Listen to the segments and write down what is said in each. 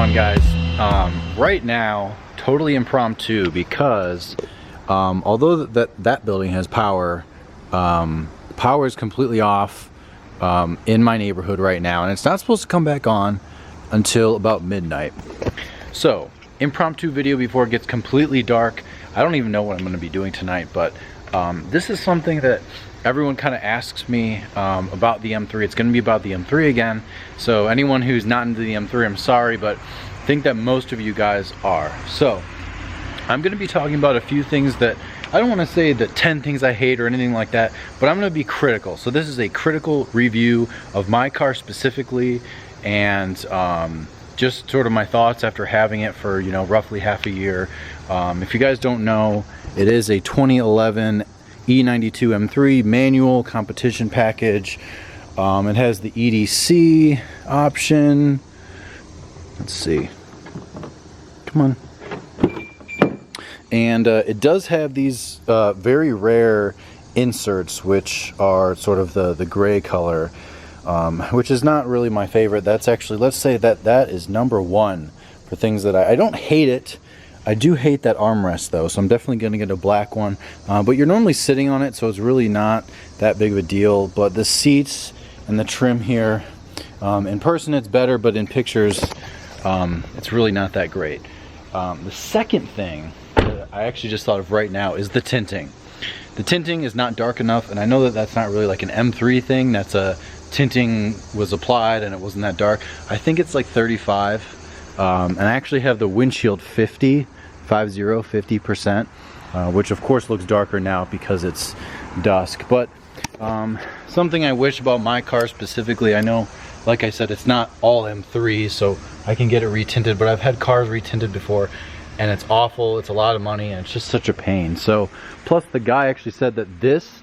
on, guys? Right now, totally impromptu, because although that building has power, power is completely off in my neighborhood right now, and it's not supposed to come back on until about midnight. So, impromptu video before it gets completely dark. I don't even know what I'm going to be doing tonight, but this is something that everyone kind of asks me about the M3. It's going to be about the M3 again. So anyone who's not into the M3, I'm sorry, but I think that most of you guys are. So I'm going to be talking about a few things that I don't want to say the 10 things I hate or anything like that, but I'm going to be critical. So this is a critical review of my car specifically, and just sort of my thoughts after having it for, you know, roughly half a year. If you guys don't know, it is a 2011 E92 M3 manual competition package. It has the EDC option. Let's see. Come on. And it does have these very rare inserts, which are sort of the gray color, which is not really my favorite. That's actually, let's say that is number one for things that I don't hate it. I do hate that armrest though, so I'm definitely going to get a black one. But you're normally sitting on it, so it's really not that big of a deal. But the seats and the trim here, in person it's better, but in pictures it's really not that great. The second thing that I actually just thought of right now is the tinting. The tinting is not dark enough, and I know that that's not really like an M3 thing. That's a tinting was applied and it wasn't that dark. I think it's like 35, and I actually have the windshield 50%, which of course looks darker now because it's dusk. But something I wish about my car specifically, I know, like I said, it's not all M3, so I can get it retinted, but I've had cars retinted before and it's awful. It's a lot of money and it's just such a pain. So plus the guy actually said that this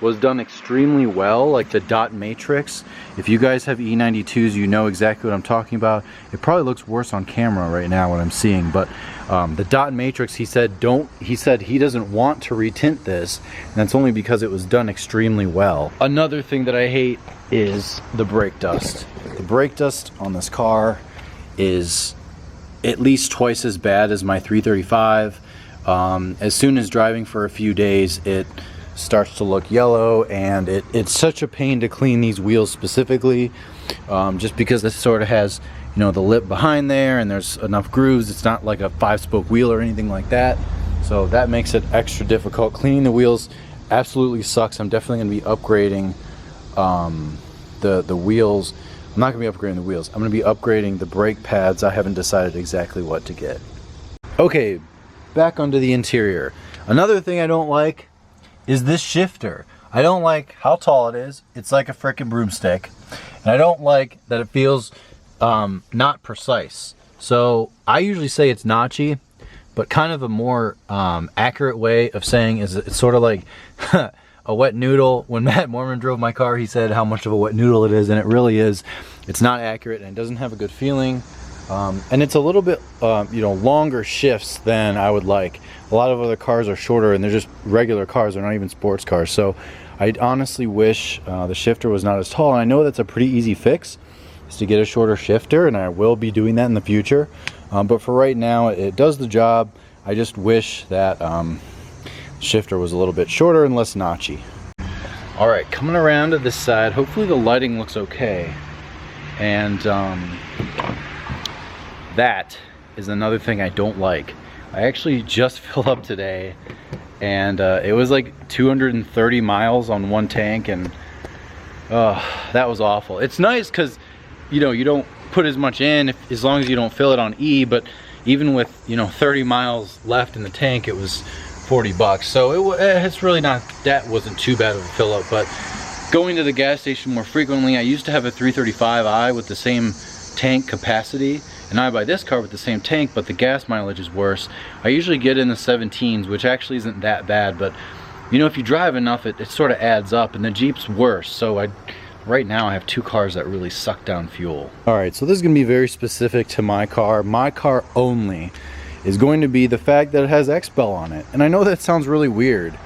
was done extremely well, like the dot matrix. If you guys have E92s, you know exactly what I'm talking about. It probably looks worse on camera right now what I'm seeing, but the dot matrix, he said he doesn't want to retint this, and that's only because it was done extremely well. Another thing that I hate is the brake dust. The brake dust on this car is at least twice as bad as my 335. As soon as driving for a few days, it starts to look yellow, and it's such a pain to clean these wheels specifically, just because this sort of has, you know, the lip behind there and there's enough grooves. It's not like a 5-spoke wheel or anything like that, so that makes it extra difficult. Cleaning the wheels absolutely sucks. I'm definitely going to be upgrading the wheels. I'm not going to be upgrading the wheels. I'm going to be upgrading the brake pads. I haven't decided exactly what to get. Okay, back onto the interior. Another thing I don't like is this shifter. I don't like how tall it is. It's like a frickin' broomstick. And I don't like that it feels not precise. So I usually say it's notchy, but kind of a more accurate way of saying is it's sort of like a wet noodle. When Matt Mormon drove my car, he said how much of a wet noodle it is, and it really is. It's not accurate and it doesn't have a good feeling. And it's a little bit, you know, longer shifts than I would like. A lot of other cars are shorter, and they're just regular cars. They're not even sports cars. So I honestly wish the shifter was not as tall. And I know that's a pretty easy fix, is to get a shorter shifter, and I will be doing that in the future. But for right now, it does the job. I just wish that the shifter was a little bit shorter and less notchy. All right, coming around to this side. Hopefully the lighting looks okay. And that is another thing I don't like. I actually just filled up today, and it was like 230 miles on one tank, and that was awful. It's nice because, you know, you don't put as much in as long as you don't fill it on E, but even with, you know, 30 miles left in the tank, it was 40 bucks. So it's really not, that wasn't too bad of a fill up. But going to the gas station more frequently, I used to have a 335i with the same tank capacity, and I buy this car with the same tank, but the gas mileage is worse. I usually get in the 17s, which actually isn't that bad, but you know, if you drive enough, it sort of adds up, and the Jeep's worse. So right now I have two cars that really suck down fuel. All right, so this is gonna be very specific to my car. My car only is going to be the fact that it has XPEL on it. And I know that sounds really weird,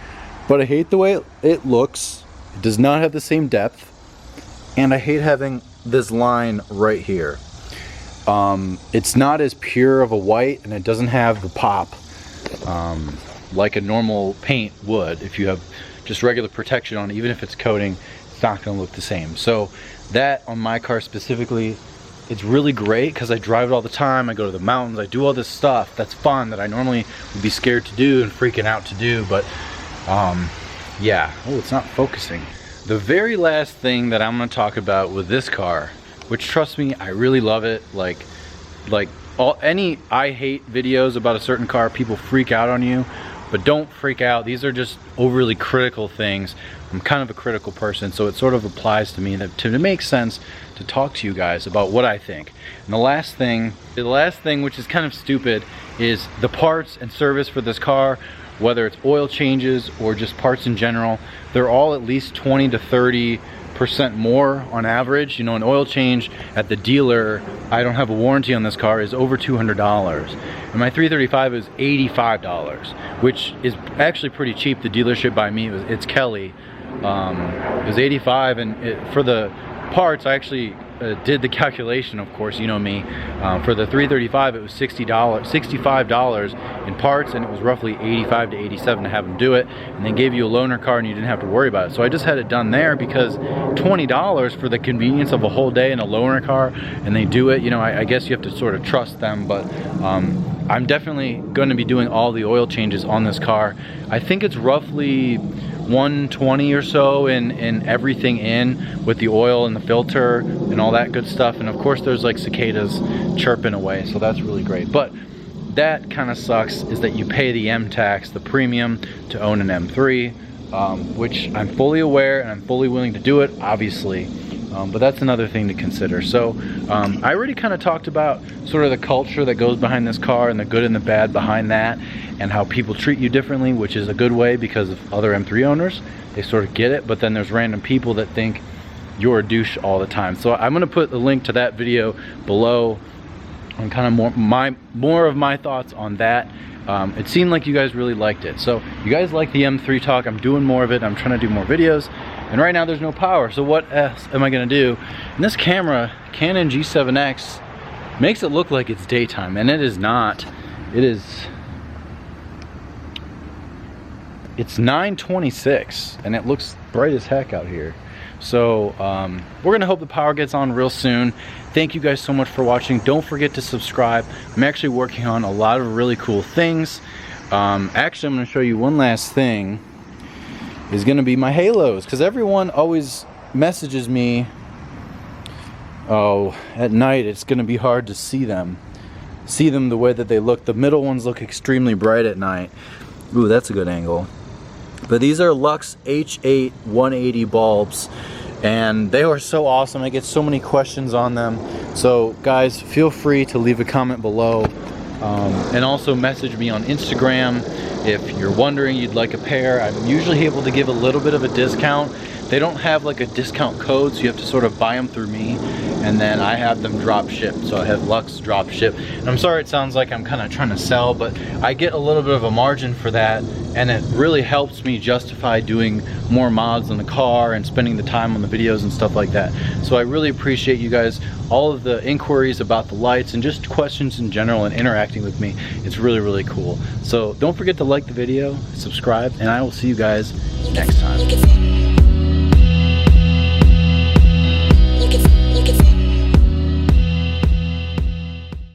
but I hate the way it looks. It does not have the same depth, and I hate having this line right here. It's not as pure of a white, and it doesn't have the pop like a normal paint would. If you have just regular protection on it, even if it's coating, it's not going to look the same. So that on my car specifically, it's really great because I drive it all the time. I go to the mountains, I do all this stuff that's fun that I normally would be scared to do and freaking out to do. But yeah, oh, it's not focusing. The very last thing that I'm going to talk about with this car, which trust me, I really love it. Like any I hate videos about a certain car, people freak out on you, but don't freak out. These are just overly critical things. I'm kind of a critical person, so it sort of applies to me that to make sense to talk to you guys about what I think. And the last thing, which is kind of stupid, is the parts and service for this car, whether it's oil changes or just parts in general. They're all at least 20 to 30% more on average. You know, an oil change at the dealer, I don't have a warranty on this car, is over $200. And my 335 is $85, which is actually pretty cheap. The dealership by me, it's Kelly, it was $85, and for the parts, I actually did the calculation, of course, you know me. For the 335, it was $65 in parts, and it was roughly $85 to $87 to have them do it, and they gave you a loaner car and you didn't have to worry about it. So I just had it done there because $20 for the convenience of a whole day in a loaner car, and they do it, you know, I guess you have to sort of trust them. But I'm definitely going to be doing all the oil changes on this car. I think it's roughly $120 or so in everything in, with the oil and the filter and all that good stuff. And of course there's like cicadas chirping away, so that's really great. But that kind of sucks, is that you pay the M tax, the premium, to own an M3, which I'm fully aware and I'm fully willing to do it, obviously. But that's another thing to consider. So I already kind of talked about sort of the culture that goes behind this car and the good and the bad behind that, and how people treat you differently, which is a good way because of other M3 owners. They sort of get it, but then there's random people that think you're a douche all the time. So I'm going to put the link to that video below on kind of more of my thoughts on that. It seemed like you guys really liked it. So you guys like the M3 talk. I'm doing more of it. I'm trying to do more videos. And right now there's no power, so what else am I gonna do? And this camera, Canon G7X, makes it look like it's daytime, and it is not. It's 9:26, and it looks bright as heck out here. So we're gonna hope the power gets on real soon. Thank you guys so much for watching. Don't forget to subscribe. I'm actually working on a lot of really cool things. Actually, I'm gonna show you one last thing. Is going to be my halos, because everyone always messages me, oh, at night it's going to be hard to see them the way that they look. The middle ones look extremely bright at night. Ooh, that's a good angle. But these are Lux H8 180 bulbs, and they are so awesome. I get so many questions on them. So guys, feel free to leave a comment below, and also message me on Instagram. If you're wondering you'd like a pair, I'm usually able to give a little bit of a discount. They don't have like a discount code, so you have to sort of buy them through me, and then I have them drop shipped. So I have Lux drop ship. And I'm sorry it sounds like I'm kind of trying to sell, but I get a little bit of a margin for that, and it really helps me justify doing more mods on the car and spending the time on the videos and stuff like that. So I really appreciate you guys, all of the inquiries about the lights and just questions in general and interacting with me. It's really, really cool. So don't forget to like the video, subscribe, and I will see you guys next time.